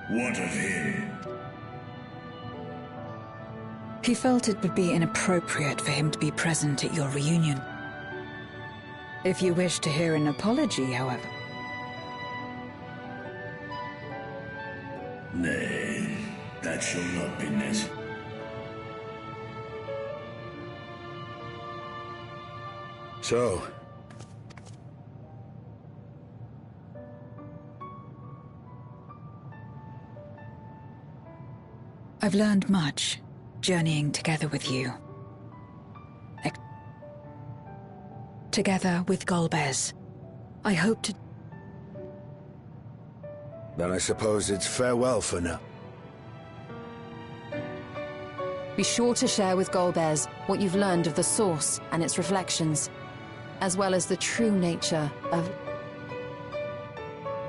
What of him? He felt it would be inappropriate for him to be present at your reunion. If you wish to hear an apology, however. Nay, that shall not be necessary. So, I've learned much, journeying together with you. Together with Golbez, I hope to... then I suppose it's farewell for now. Be sure to share with Golbez what you've learned of the Source and its reflections, as well as the true nature of...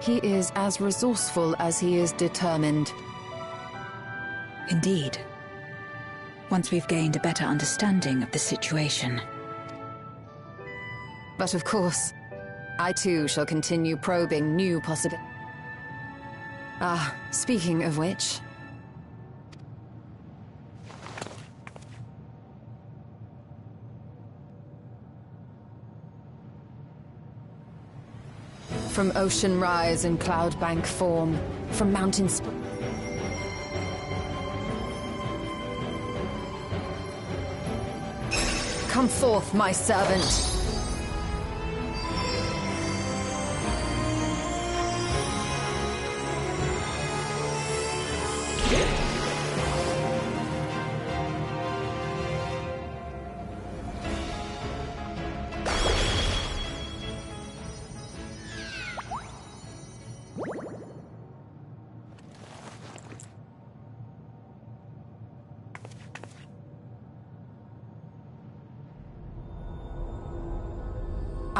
He is as resourceful as he is determined. Indeed. Once we've gained a better understanding of the situation. But of course, I too shall continue probing new possibilities. Speaking of which... From ocean rise and cloud bank form, from mountain Come forth, my servant.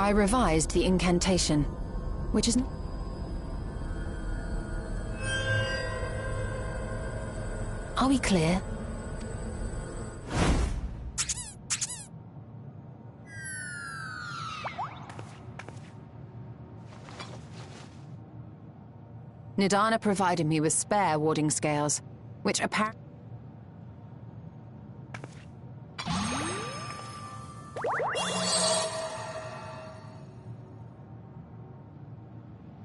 I revised the incantation, which is... Are we clear? Nidana provided me with spare warding scales, which apparently...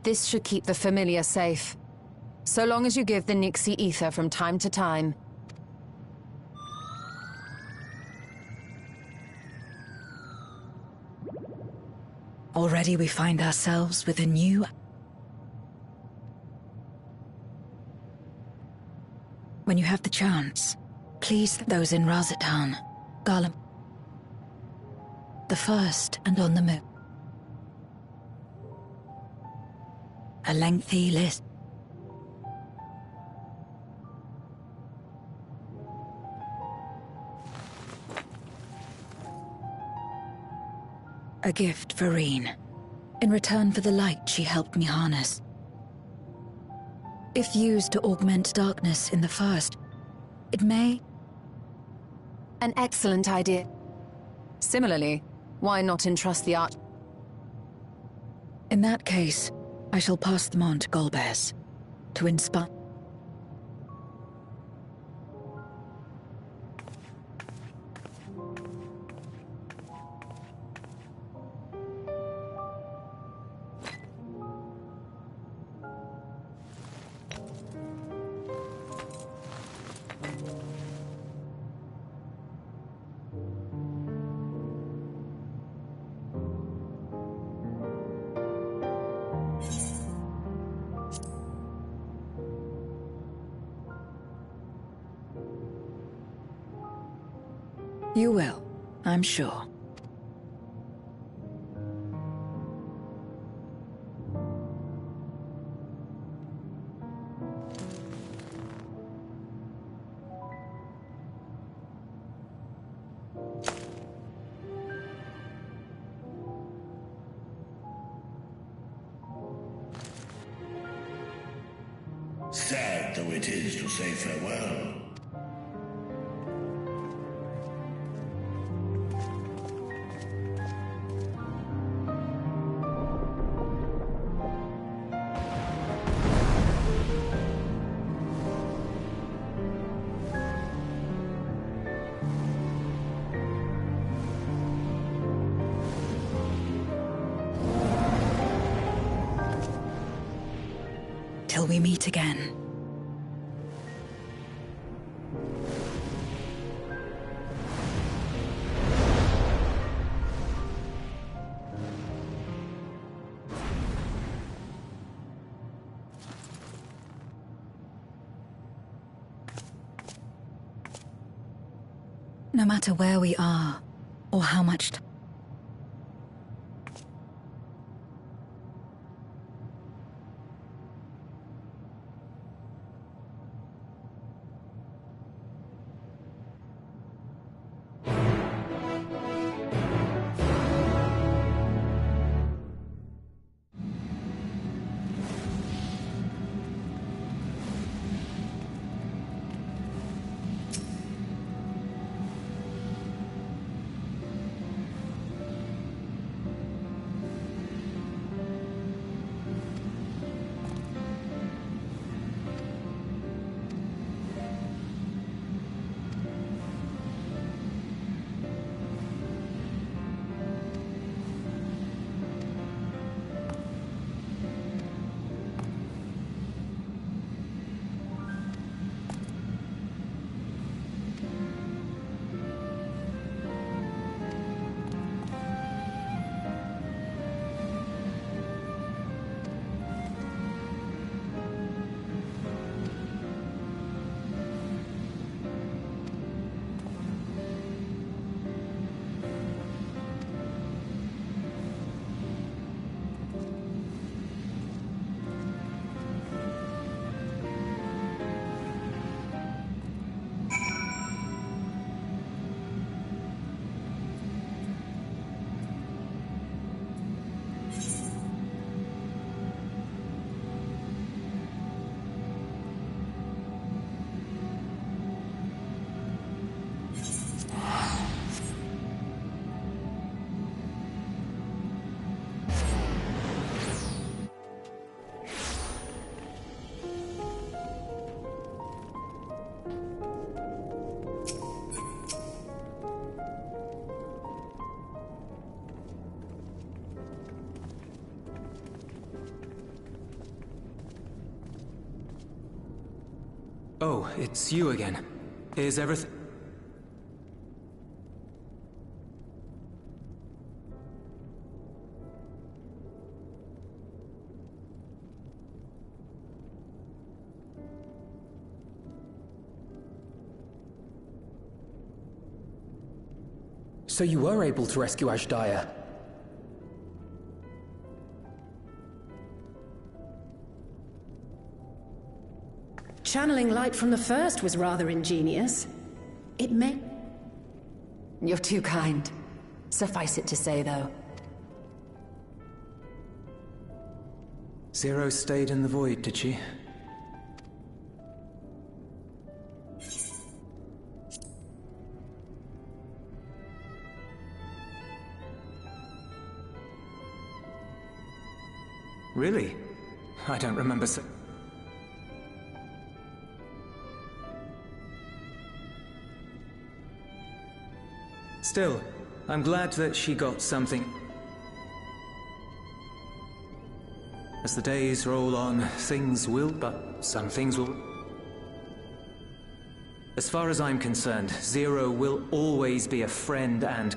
This should keep the familiar safe, so long as you give the Nixie ether from time to time. Already we find ourselves with a new... When you have the chance, please those in Razatan, Garlem, the first and on the move. A lengthy list. A gift for Reen, in return for the light she helped me harness. If used to augment darkness in the first, it may... An excellent idea. Similarly, why not entrust the art? In that case, I shall pass them on to Golbez, to inspire... You will, I'm sure. Sad though it is to say farewell. till we meet again. No matter where we are, or how much time. Oh, it's you again. Is everything... So you were able to rescue Ashdaya? Channeling light from the first was rather ingenious. It may... You're too kind. Suffice it to say, though. Zero stayed in the void, did she? Really? I don't remember Still, I'm glad that she got something. As the days roll on, some things will... As far as I'm concerned, Zero will always be a friend and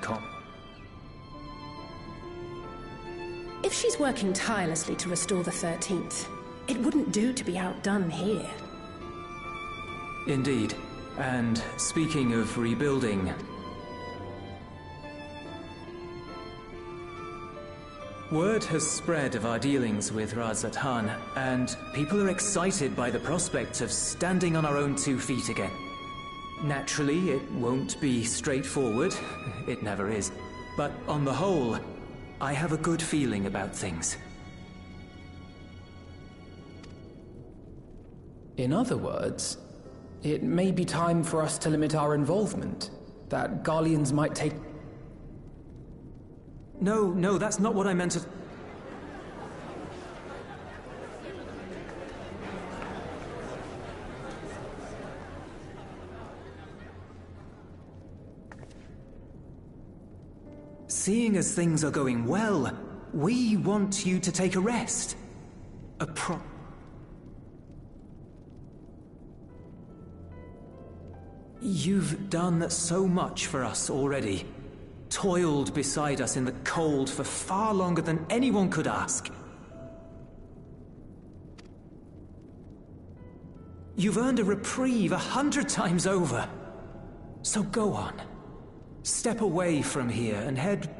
If she's working tirelessly to restore the 13th, it wouldn't do to be outdone here. Indeed. And speaking of rebuilding... Word has spread of our dealings with Razatan, and people are excited by the prospect of standing on our own 2 feet again. Naturally, it won't be straightforward. It never is. But on the whole, I have a good feeling about things. In other words, it may be time for us to limit our involvement. That Garleans might take... No, that's not what I meant to... Seeing as things are going well, we want you to take a rest. You've done so much for us already. Toiled beside us in the cold for far longer than anyone could ask. You've earned a reprieve 100 times over. So go on. Step away from here and head...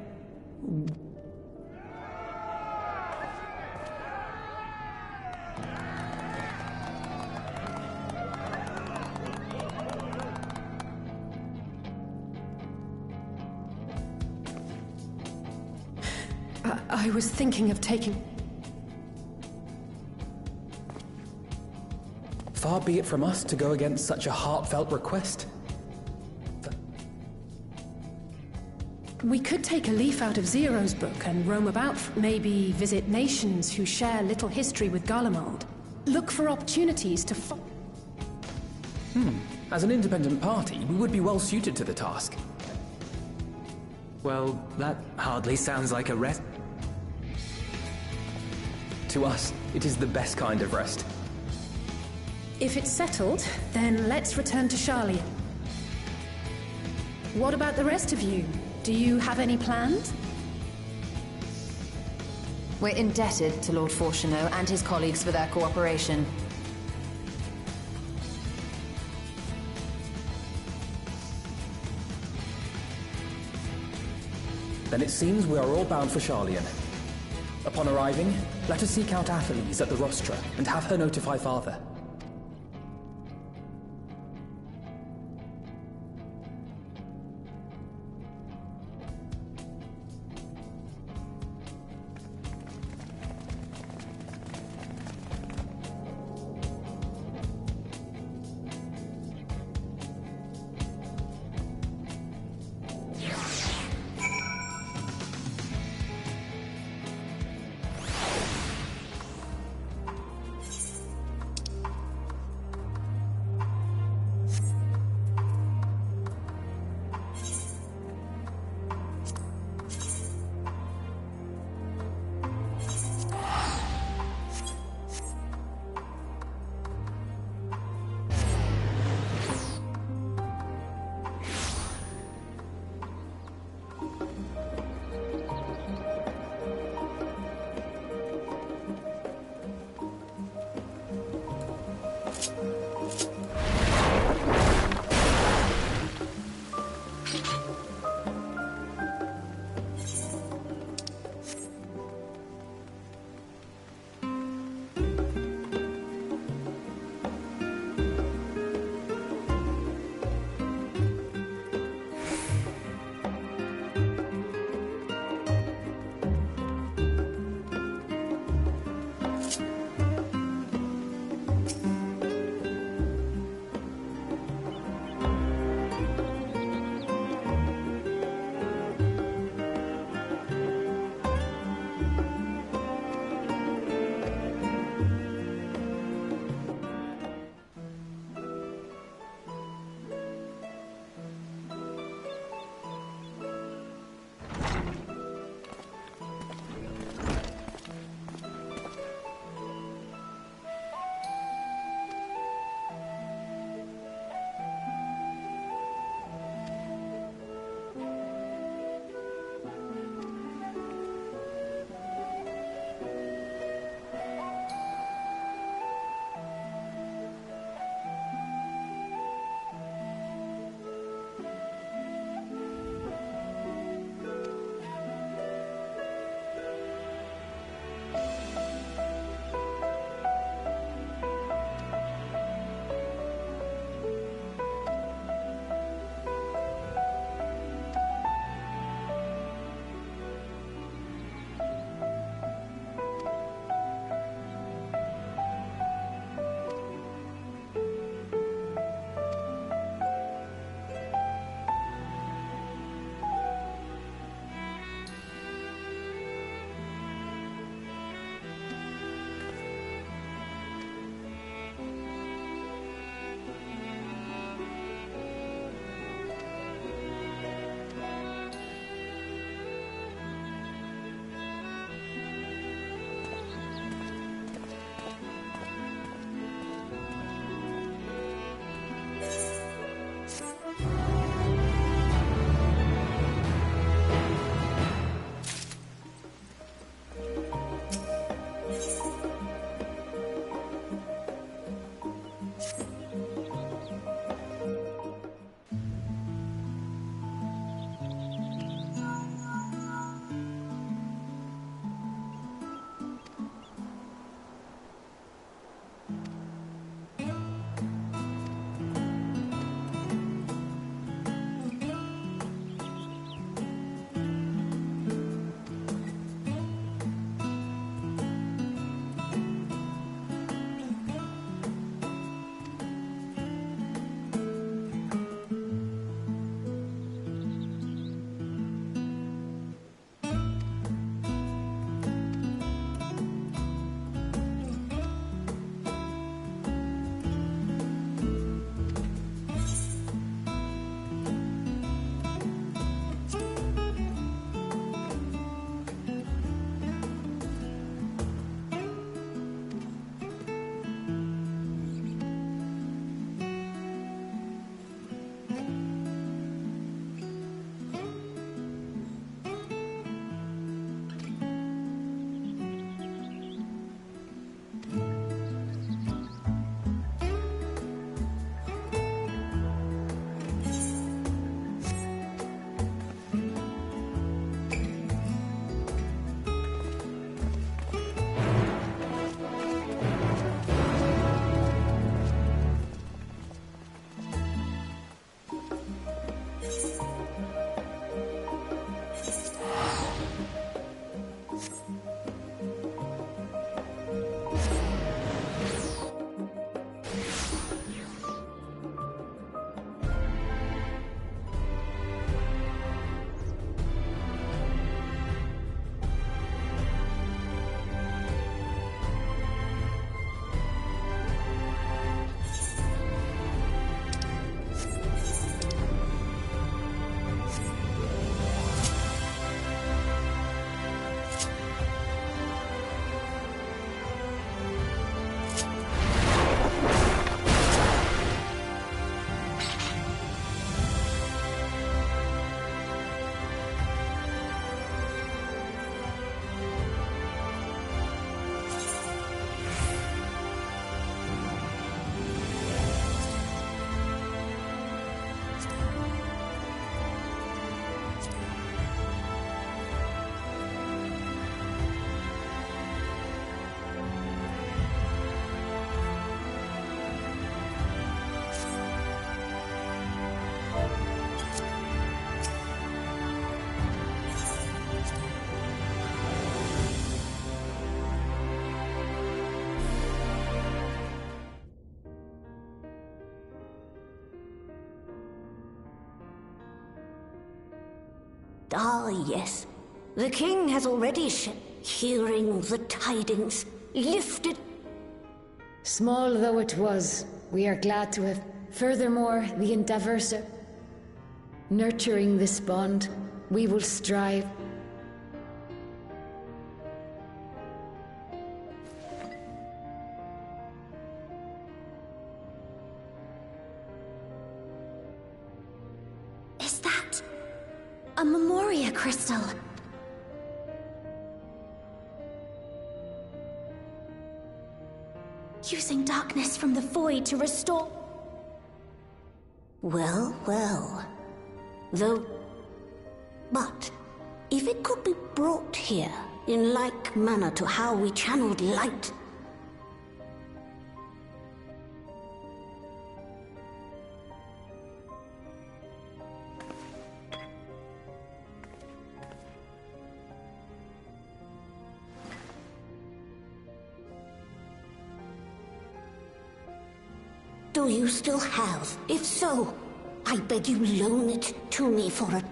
I was thinking of taking... Far be it from us to go against such a heartfelt request. We could take a leaf out of Zero's book and roam about, maybe visit nations who share little history with Garlemald. Look for opportunities to As an independent party, we would be well suited to the task. Well, that hardly sounds like a rest. To us, it is the best kind of rest. If it's settled, then let's return to Charlian. What about the rest of you? Do you have any plans? We're indebted to Lord Fortuneau and his colleagues for their cooperation. Then it seems we are all bound for Charlian. Upon arriving, let us seek out Athelise at the rostra and have her notify Father. Ah, yes. The king has already hearing the tidings, lifted... Small though it was, we are glad to have... Furthermore, the endeavors are... Nurturing this bond, we will strive... Is that... a Memoria crystal? Using darkness from the void to restore... Well, well. Though... But, if it could be brought here, in like manner to how we channeled light... Do you still have? If so, I beg you loan it to me for a...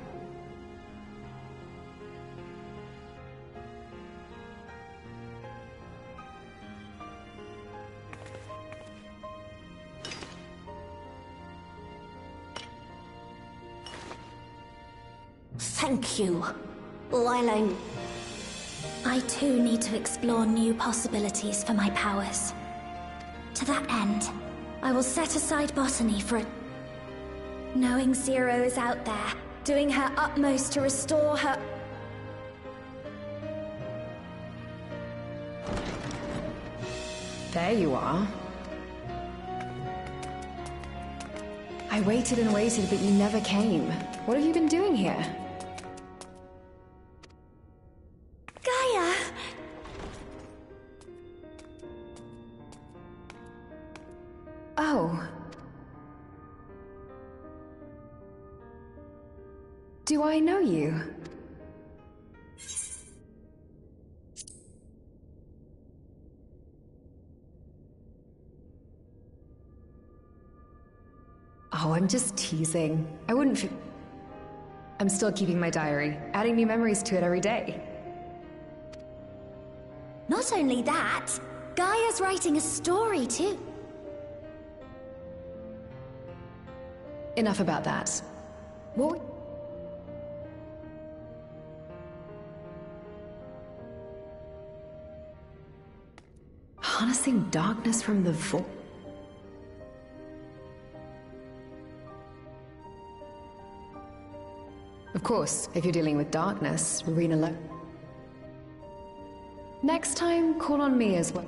Thank you. While I too need to explore new possibilities for my powers. To that end, I will set aside botany for it. Knowing Zero is out there, doing her utmost to restore her... There you are. I waited and waited, but you never came. What have you been doing here? Gaia! Oh. Do I know you? Oh, I'm just teasing. I wouldn't I'm still keeping my diary, adding new memories to it every day. Not only that, Gaia's writing a story too. Enough about that. What? Harnessing darkness from the void. Of course, if you're dealing with darkness, Rena alone. Next time, call on me as well.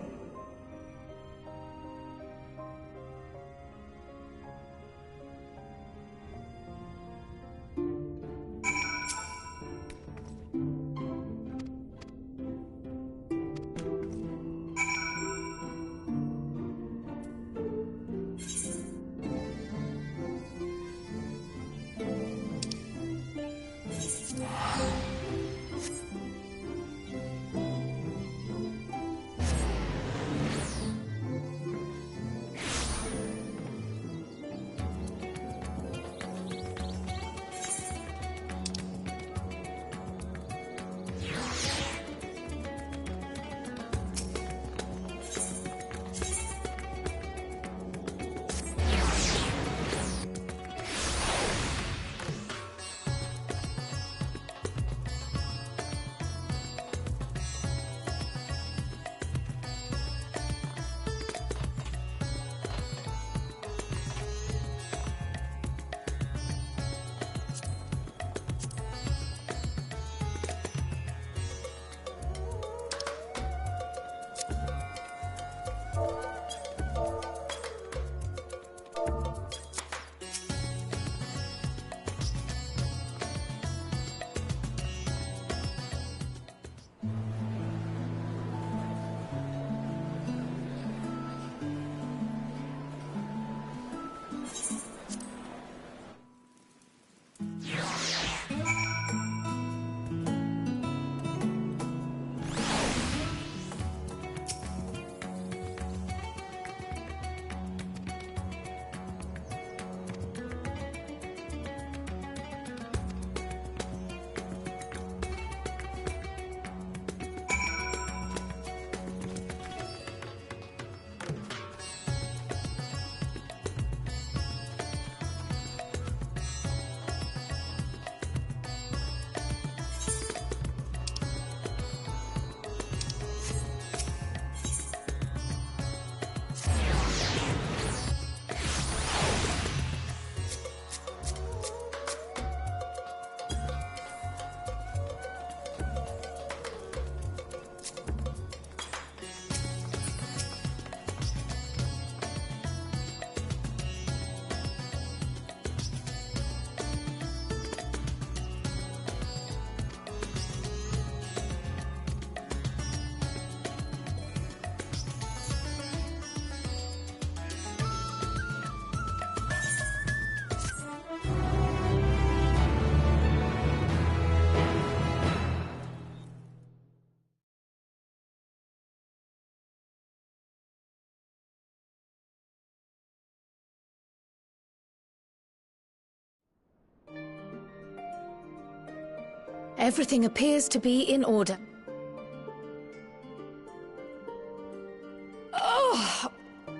Everything appears to be in order.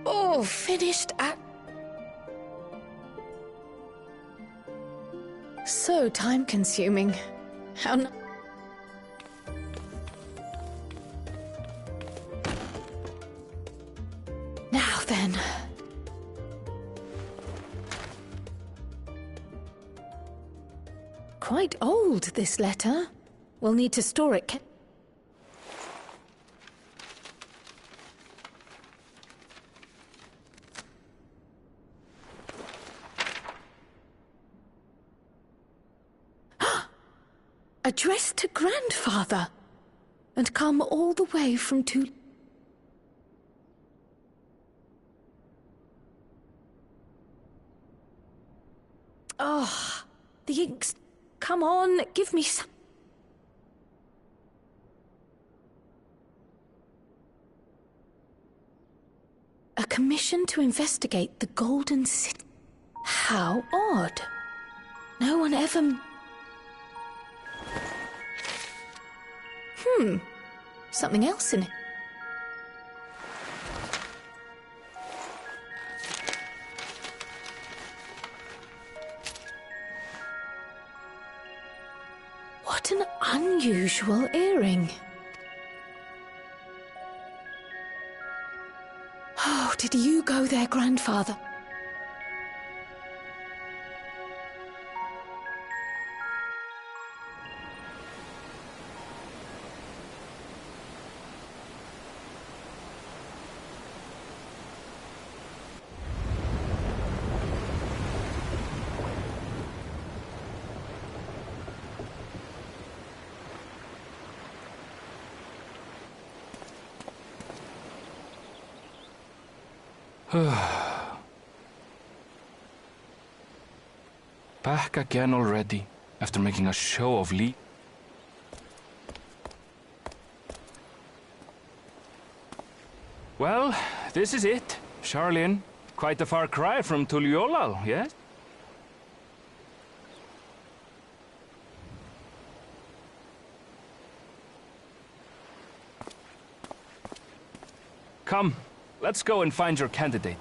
Oh, finished at... So time-consuming. How... Now then... Quite old, this letter. We'll need to store it. Addressed to Grandfather, and come all the way from Oh, the inks. Come on, give me some. A commission to investigate the Golden City. How odd. No one ever... Something else in it. What an unusual earring. Oh, did you go there, Grandfather? Back again already, after making a show of Lee. Well, this is it. Charlian, quite a far cry from Tuliolal, yes? Come, let's go and find your candidate.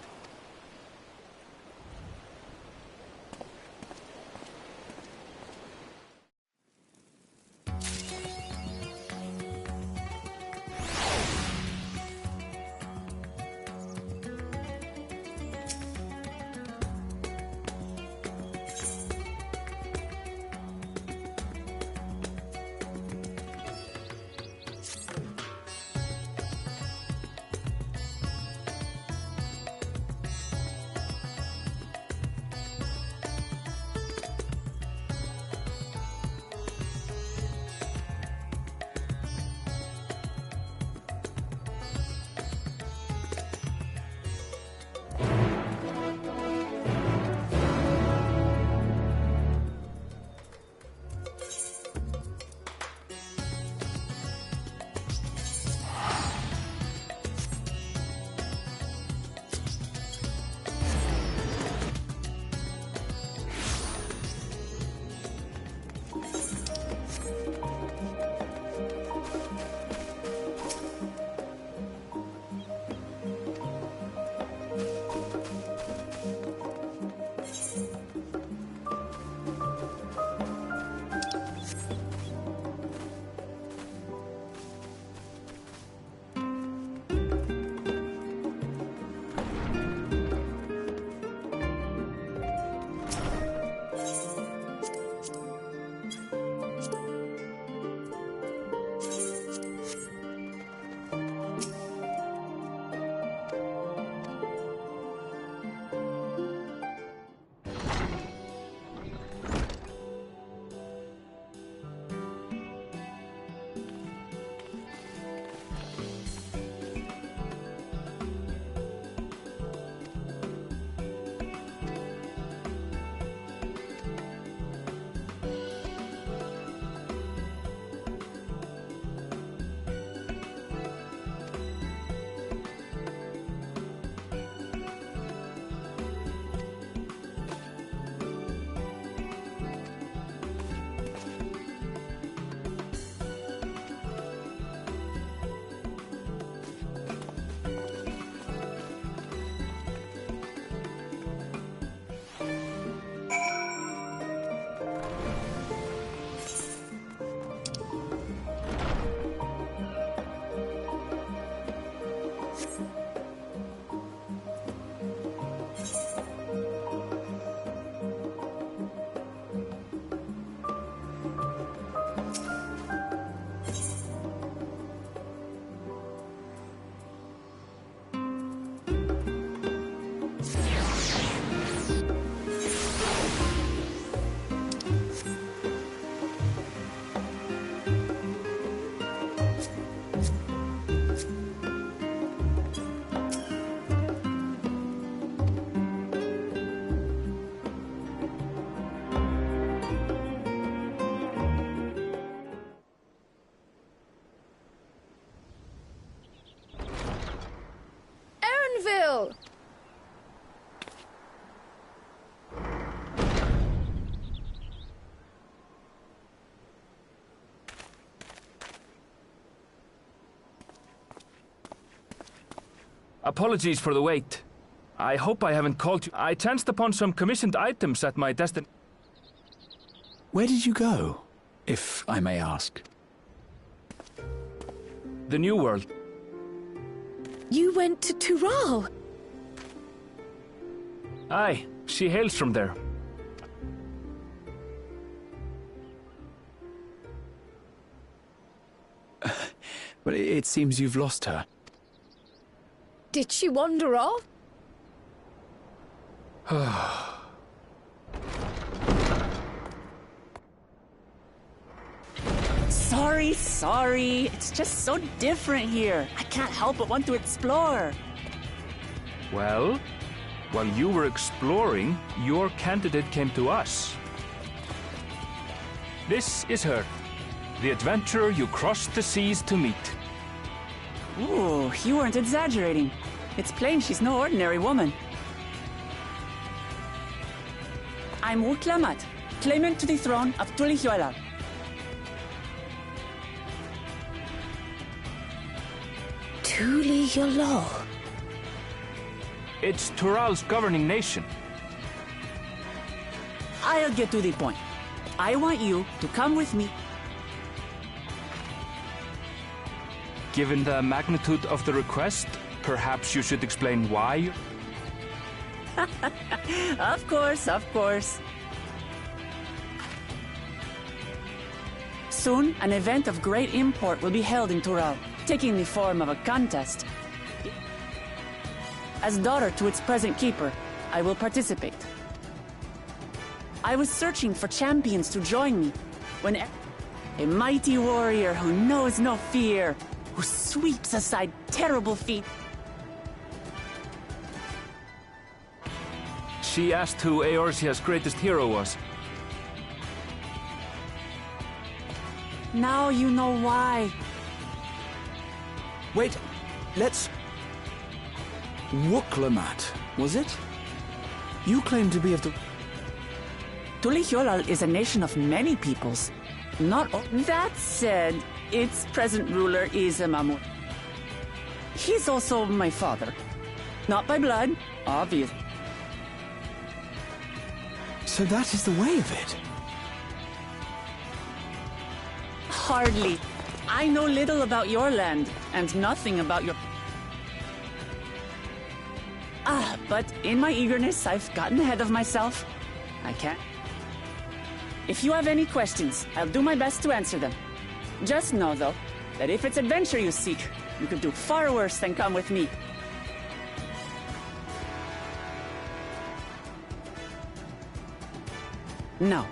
Apologies for the wait. I hope I haven't called you. I chanced upon some commissioned items at my destination. Where did you go, if I may ask? The New World. You went to Tural? Aye, she hails from there. But it seems you've lost her. Did she wander off? Sorry. It's just so different here. I can't help but want to explore. Well, while you were exploring, your candidate came to us. This is her, the adventurer you crossed the seas to meet. Ooh, you weren't exaggerating. It's plain she's no ordinary woman. I'm Uklamat, claimant to the throne of Tulihuala. Tulihuala? It's Tural's governing nation. I'll get to the point. I want you to come with me. Given the magnitude of the request, perhaps you should explain why. Of course. Soon, an event of great import will be held in Tural, taking the form of a contest. As daughter to its present keeper, I will participate. I was searching for champions to join me, when a mighty warrior who knows no fear, who sweeps aside terrible feats. She asked who Eorzea's greatest hero was. Now you know why. Wait, let's... Wuklamat, was it? You claim to be of the... Tulihuala is a nation of many peoples. Not all... That said, its present ruler is a Mamut. He's also my father. Not by blood, obvious. So that is the way of it? Hardly. I know little about your land, and nothing about your... but in my eagerness, I've gotten ahead of myself. I can't... If you have any questions, I'll do my best to answer them. Just know, though, that if it's adventure you seek, you could do far worse than come with me. Now,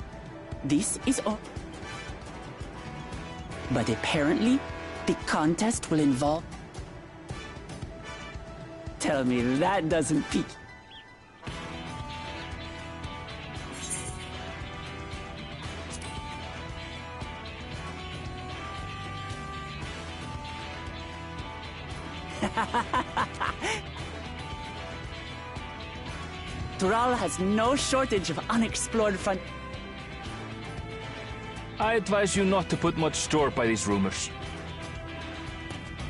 this is all. But apparently, the contest will involve... Tell me that doesn't pique. Tural has no shortage of unexplored front. I advise you not to put much store by these rumors.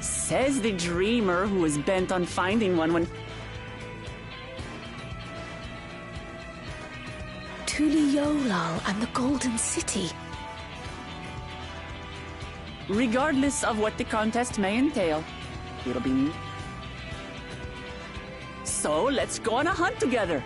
Says the dreamer who is bent on finding one when... Tulihuala and the Golden City. Regardless of what the contest may entail, it'll be... So, let's go on a hunt together.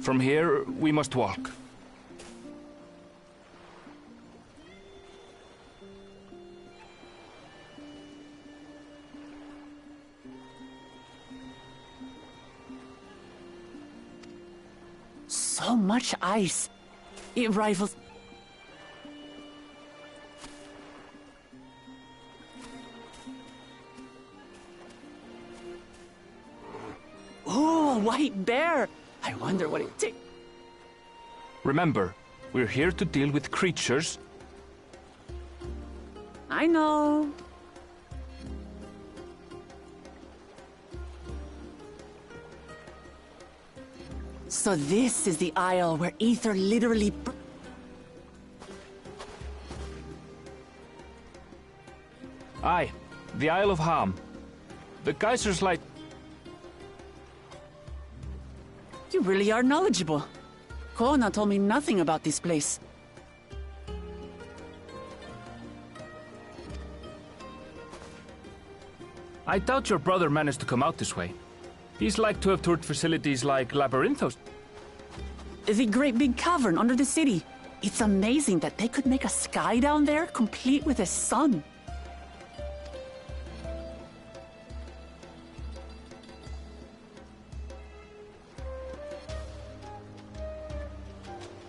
From here, we must walk. So much ice. It rivals... Oh, a white bear! I wonder what it takes. Remember, we're here to deal with creatures. I know. So this is the isle where Ether literally... Aye, the Isle of Ham. The geysers light... You really are knowledgeable. Kona told me nothing about this place. I doubt your brother managed to come out this way. He's like to have toured facilities like Labyrinthos. The great big cavern under the city. It's amazing that they could make a sky down there complete with a sun.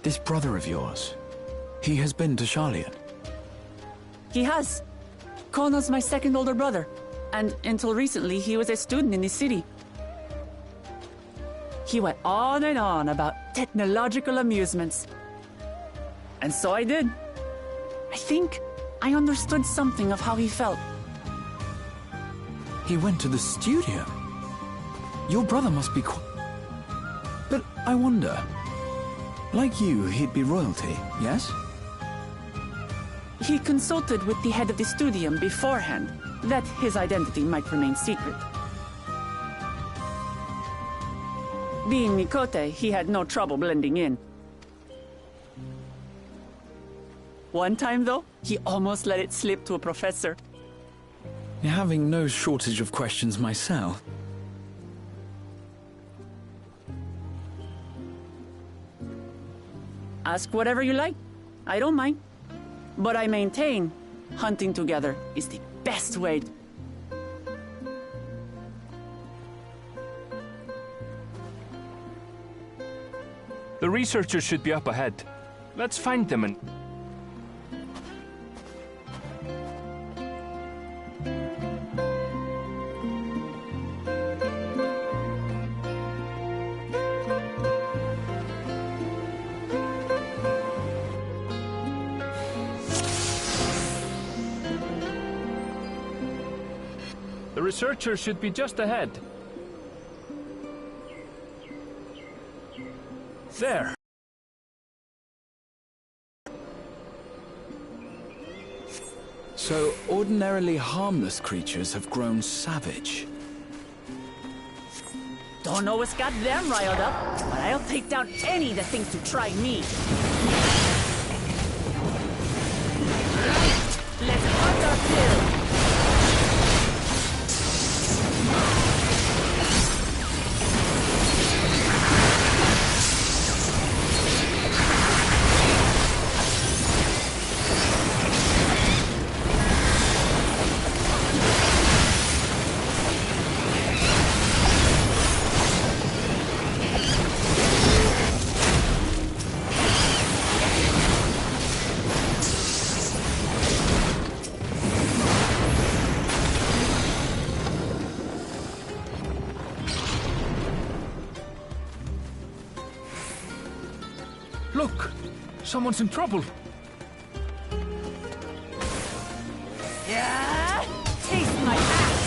This brother of yours, he has been to Sharlayan? He has. Kona's my second older brother. And until recently, he was a student in the city. He went on and on about technological amusements. And so I did. I think I understood something of how he felt. He went to the studio? Your brother must be But I wonder... Like you, he'd be royalty, yes? He consulted with the head of the studium beforehand, that his identity might remain secret. Being Mikote, he had no trouble blending in. One time, though, he almost let it slip to a professor. Having no shortage of questions myself. Ask whatever you like. I don't mind. But I maintain hunting together is the best way. The researchers should be up ahead. Let's find them and... The researchers should be just ahead. There. So, ordinarily harmless creatures have grown savage. Don't know what's got them riled up, but I'll take down any that thinks to try me. Let's hunt our fill. Look! Someone's in trouble! Yeah! Taste my axe!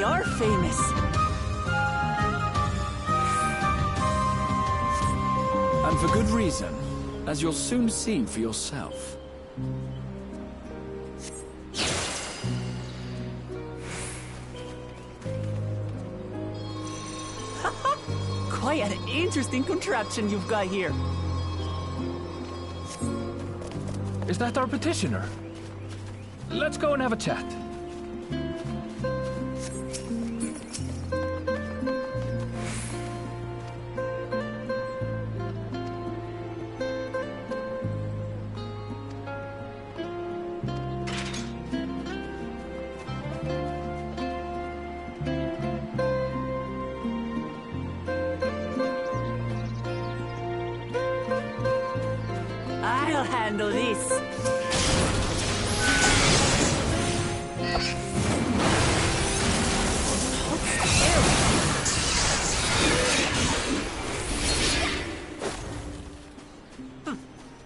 They are famous. And for good reason, as you'll soon see for yourself. Quite an interesting contraption you've got here. Is that our petitioner? Let's go and have a chat. I'll handle this.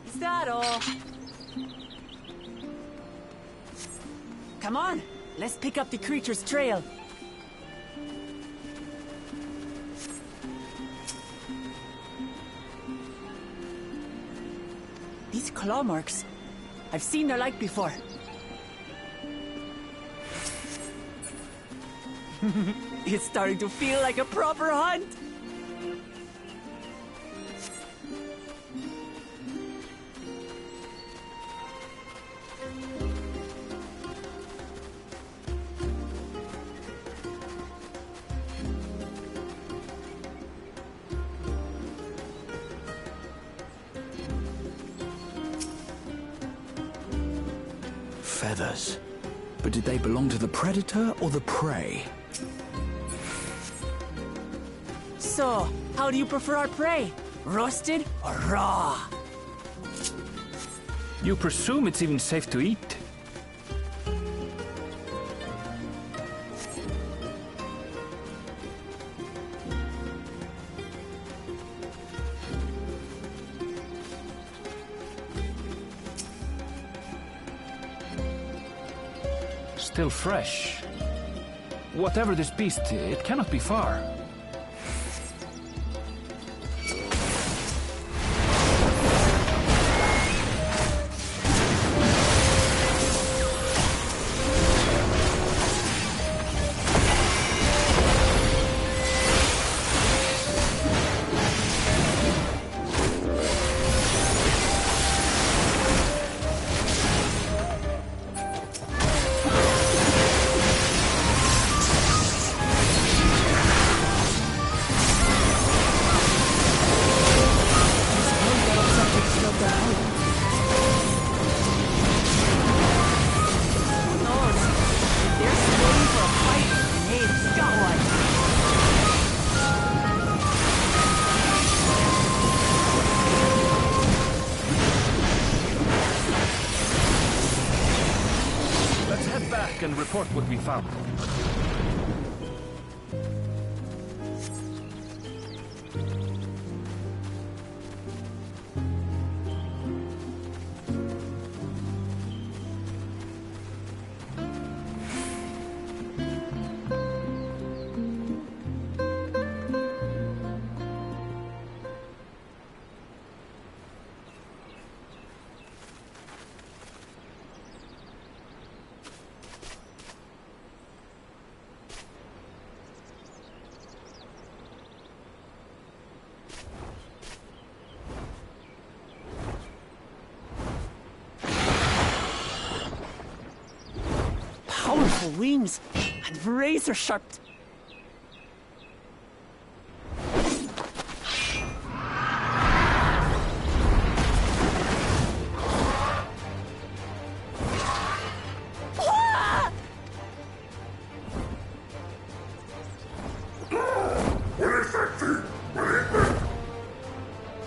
Is that all? Come on, let's pick up the creature's trail. These claw marks. I've seen their like before. It's starting to feel like a proper hunt. Feathers. But did they belong to the predator or the prey? So, how do you prefer our prey? Roasted or raw? You presume it's even safe to eat? Still fresh. Whatever this beast, it cannot be far. And report what we found. Powerful wings and razor sharp.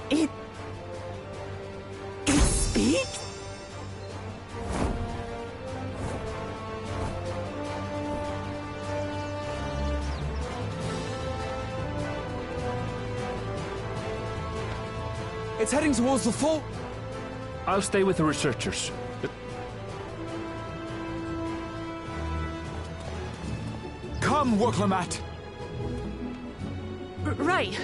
It speaks? It's heading towards the fort. I'll stay with the researchers. come, Woklamat! Right.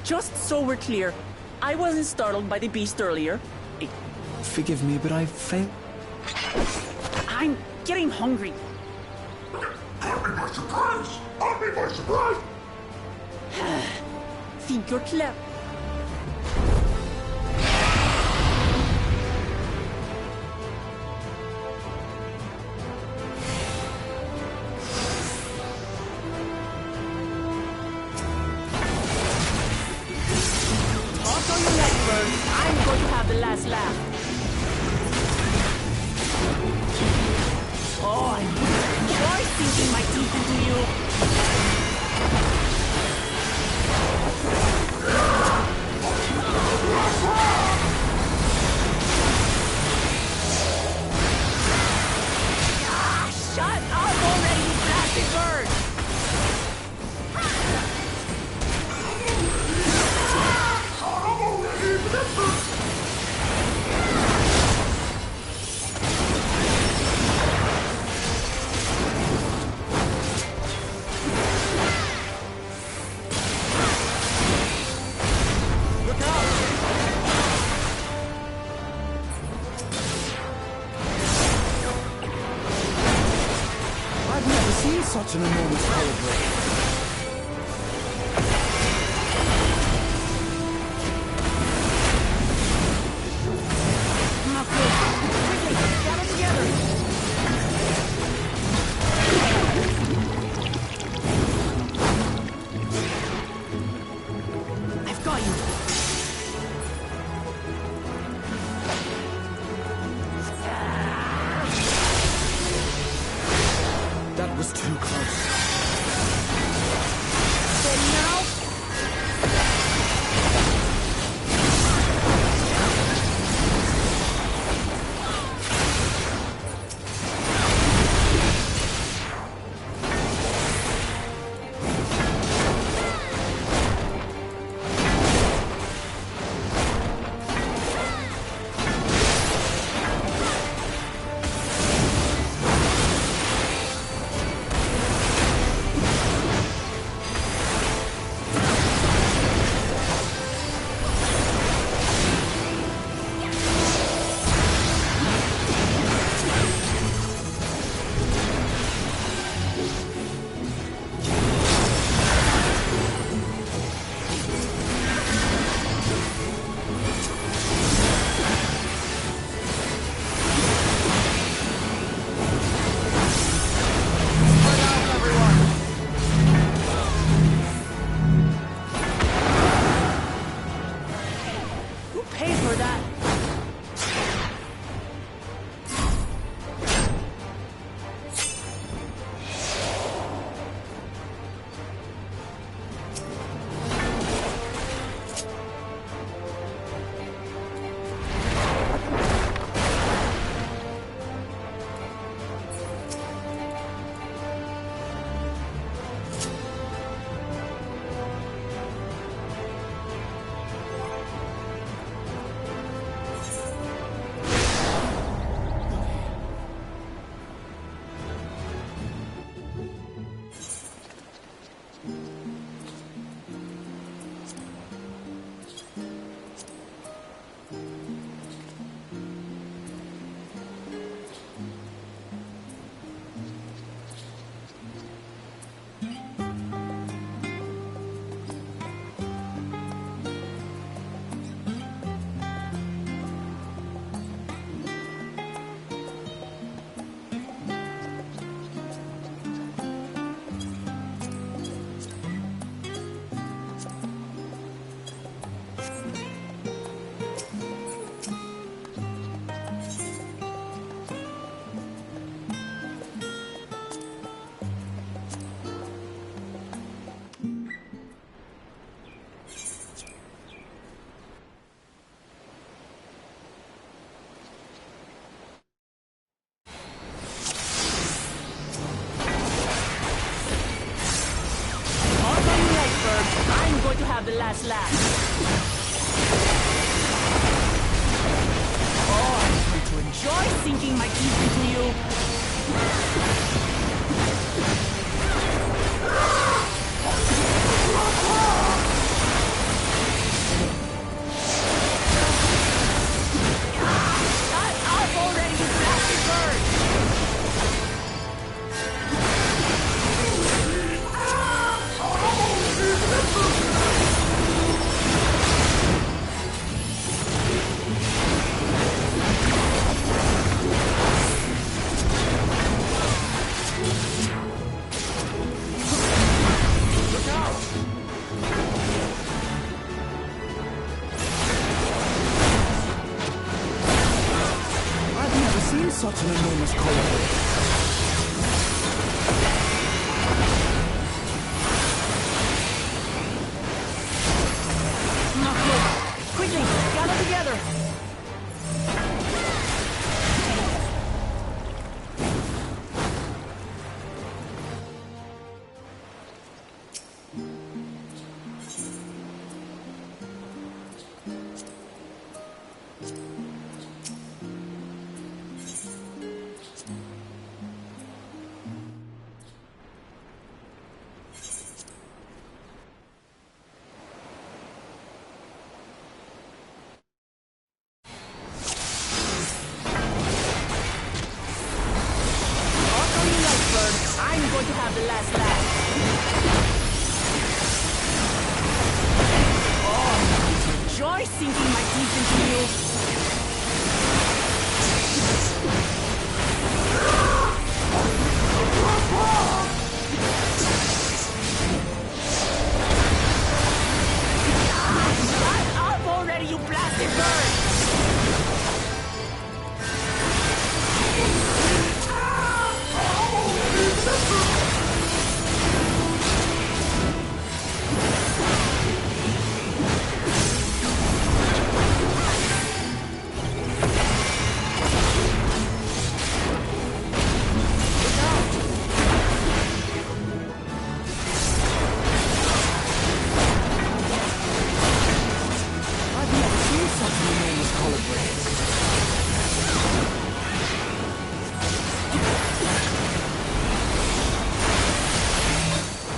Just so we're clear, I wasn't startled by the beast earlier. Forgive me, but I failed. I'm getting hungry. Caught me by surprise! Caught me by surprise! Think you're clever. I'm going to have the last laugh. Oh, I enjoy sinking my teeth into you. Shut up already, you blasted bird! I've never seen such an enormous hologram. Not good. Quickly, gather together. I've got you. That was too close. Ready now? Who paid for that? going to have the last laugh. Oh, I'm going to enjoy sinking my teeth into you. Such an enormous colony. Not good. Quickly, gather together. I'm going to have the last laugh. Oh, enjoy sinking my teeth into you. Up already, you blasted bird!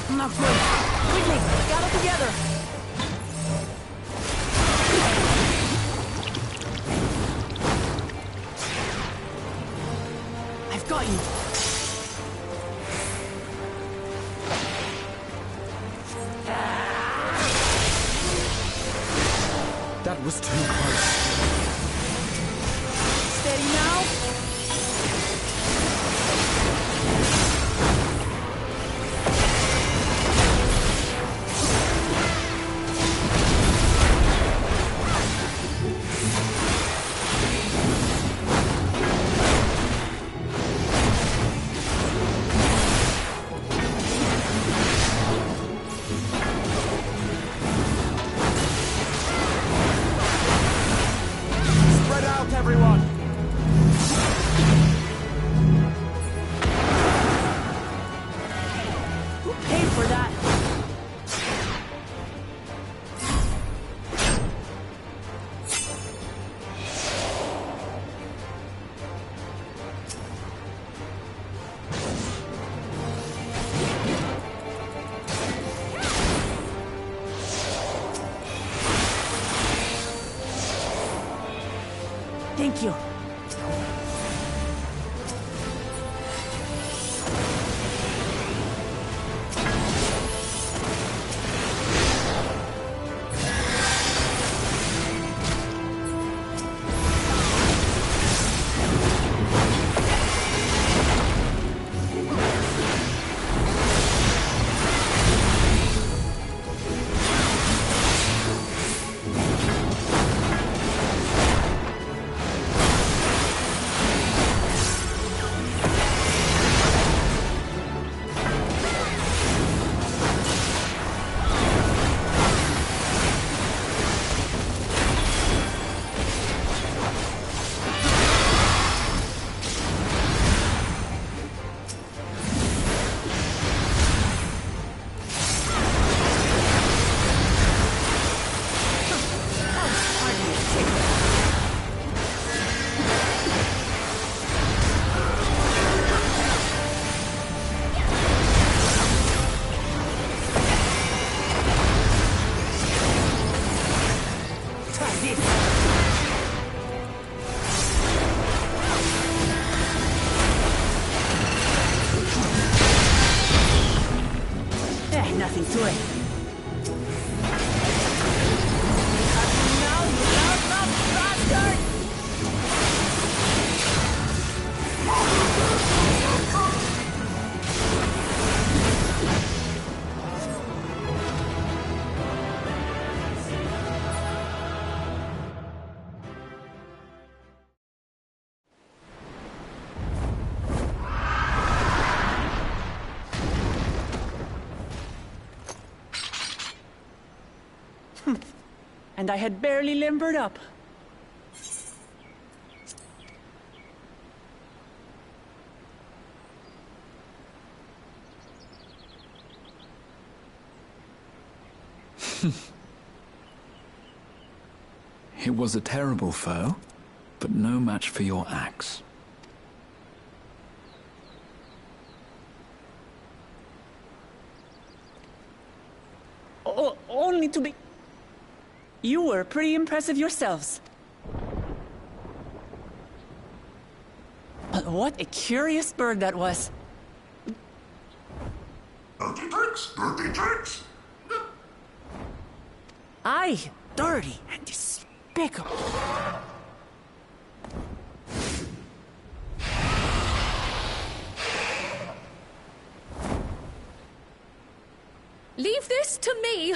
Not good. Quickly, gather together. I've got you. That was too close. Steady now. Everyone! Who paid for that? Thank you. And I had barely limbered up. It was a terrible foe, but no match for your axe. Only to be... You were pretty impressive yourselves. But what a curious bird that was. Dirty tricks! Dirty tricks! Aye, dirty and despicable. Leave this to me!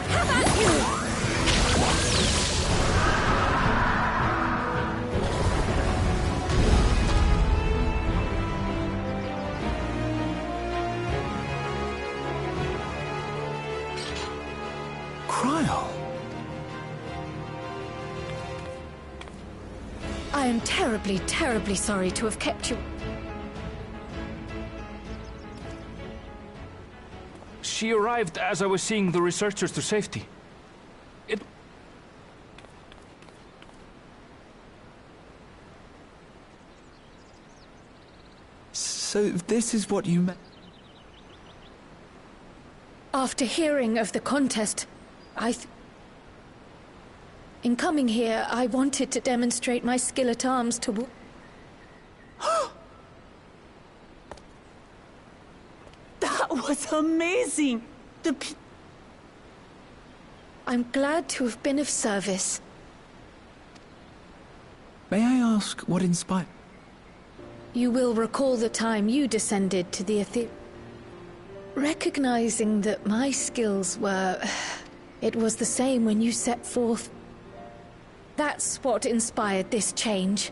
Have at you! Cryle! I am terribly, terribly sorry to have kept you. She arrived as I was seeing the researchers to safety. So this is what you meant? After hearing of the contest, in coming here, I wanted to demonstrate my skill at arms to... That was amazing! I'm glad to have been of service. May I ask what inspired? You will recall the time you descended to the Aether... Recognizing that my skills were... It was the same when you set forth. That's what inspired this change.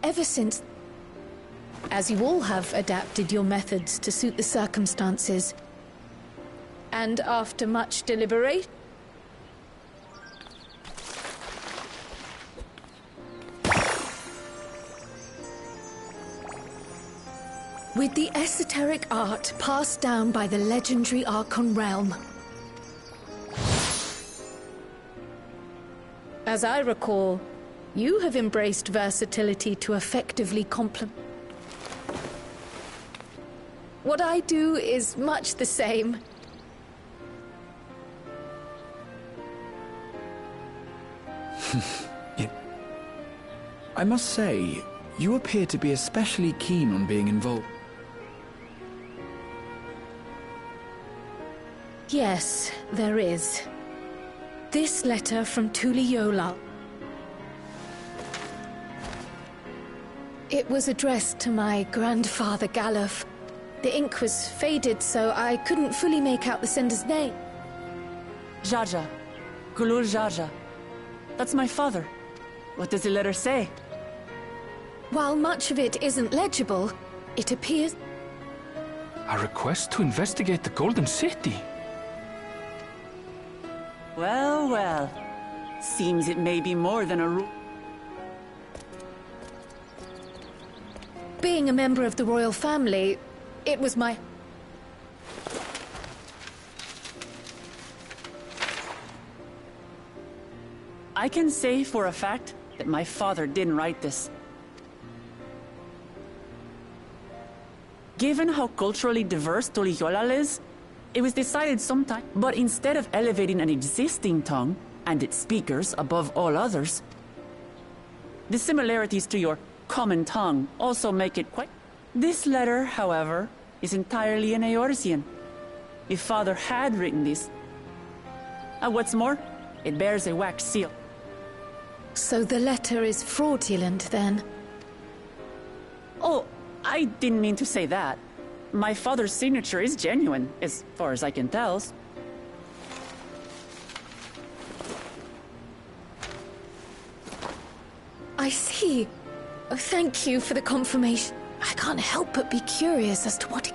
Ever since... As you all have adapted your methods to suit the circumstances. And after much deliberation... With the esoteric art passed down by the legendary Archon realm. As I recall, you have embraced versatility to effectively complement. What I do is much the same. I must say, you appear to be especially keen on being involved. Yes, there is. This letter from Tuliola. It was addressed to my grandfather Galuf. The ink was faded, so I couldn't fully make out the sender's name. Jaja. Gulur Jaja. That's my father. What does the letter say? While much of it isn't legible, it appears... A request to investigate the Golden City. Well, well. Seems it may be more than a rule. Being a member of the royal family, it was my... I can say for a fact that my father didn't write this. Given how culturally diverse Tuliyolal is, it was decided sometime. But instead of elevating an existing tongue and its speakers above all others, the similarities to your common tongue also make it quite... This letter, however, is entirely in Eorzean. If father had written this... what's more, it bears a wax seal. So the letter is fraudulent, then? Oh, I didn't mean to say that. My father's signature is genuine, as far as I can tell. I see. Thank you for the confirmation. I can't help but be curious as to what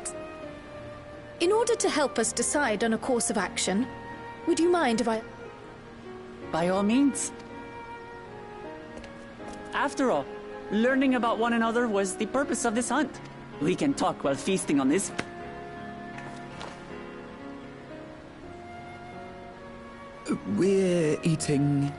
In order to help us decide on a course of action, would you mind if I... By all means. After all, learning about one another was the purpose of this hunt. We can talk while feasting on this. We're eating